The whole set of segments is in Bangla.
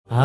আহলান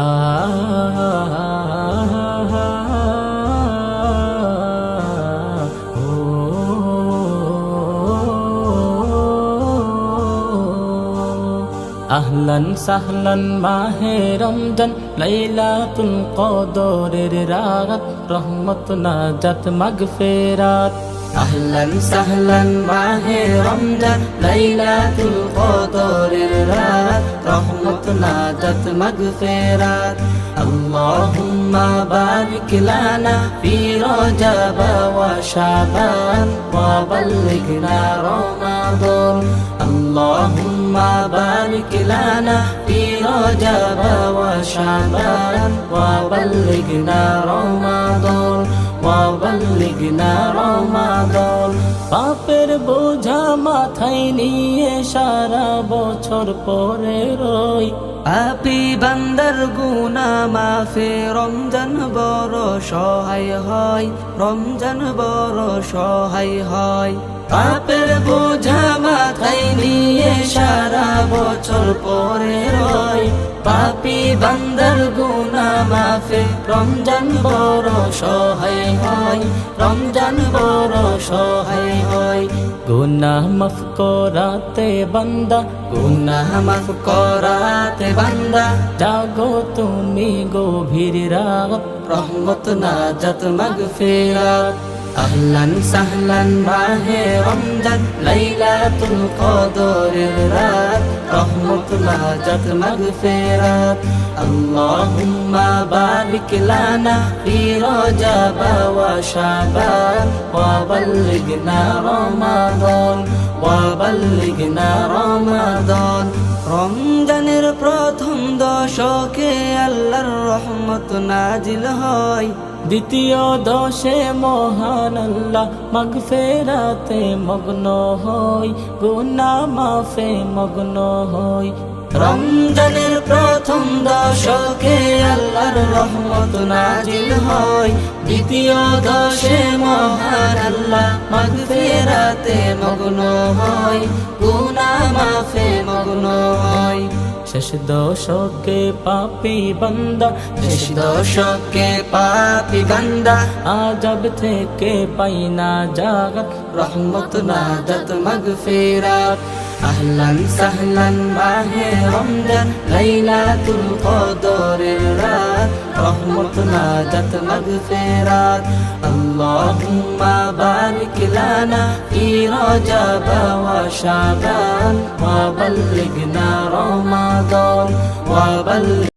সাহলান মাহে রমজান লাইলাতুল কদরের রাত রহমত নাজাত মাগফিরাত। আহলান সাহলান মাহে রমজান লাইলাতুল কদরের রাত রহমত নাজাত মাগফিরাত। আল্লাহুম্মা বারিক লানা ফি রজব ওয়া শাবান ওয়া বাল্লিগনা রমাদান। আল্লাহুম্মা বারিক লানা ফি রজব ওয়া শাবান ওয়া বাল্লিগনা রমাদান ওয়া বাল্লিগনা রমাদান। পাপের বোঝা মাথায় নিয়ে সারা বছর পরে রই, পাপী বান্দার গুনাহ মাফে রমজান বড় সহায় হয়, রমজান বড় সহায় হয়। পাপের বোঝা মাথায় নিয়ে সারা বছর পরে রই, পাপী বান্দার গুনাহ মাফে রমজান বড় সহায় হয়, রমজান বড় সহায় হয়। গুনাহ মাফ করাতে বান্দা, গুনাহ মাফ করাতে বান্দা, জাগো তুমি গভীর রাত রহমত নাজাত মাগফিরাত। আহলান সাহলান মাহে রমজান লাইলাতুল কদরের রাত রহমত নাজাত মাগফিরাত। আল্লাহুম্মা বারিক লানা ফি রজব ওয়া শাবান ওয়া বাল্লিগনা রমাদান ওয়া বাল্লিগনা রমাদান। রমজানের প্রথম দশকে আল্লাহর রহমত নাজিল হয়, দ্বিতীয় দশে মহান আল্লাহ মাগফিরাতে মগ্ন হই, গুনাহ মাফে মগ্ন হই। রমজানের প্রথম দশকে আল্লাহর রহমত নাজিল হয়, দ্বিতীয় দশে মহান আল্লাহ মাগফিরাতে মগ্ন হয়, গুনাহ মাফে মগ্ন হয়। শেষ দশকে পাপী বান্দা, শেষ দশকে পাপী বান্দা, আযাব থেকে পাই না জাগাত রহমত নাজাত মাগফিরাত। আহলান সাহলান মাহে রমজান লাইলাতুল কদরের রাত রহমত নাজাত মাগফিরাত। আল্লাহুম্মা বারিক লানা ফি রজব ওয়া শাবান ওয়া বাল্লিগনা রমাদান ওয়া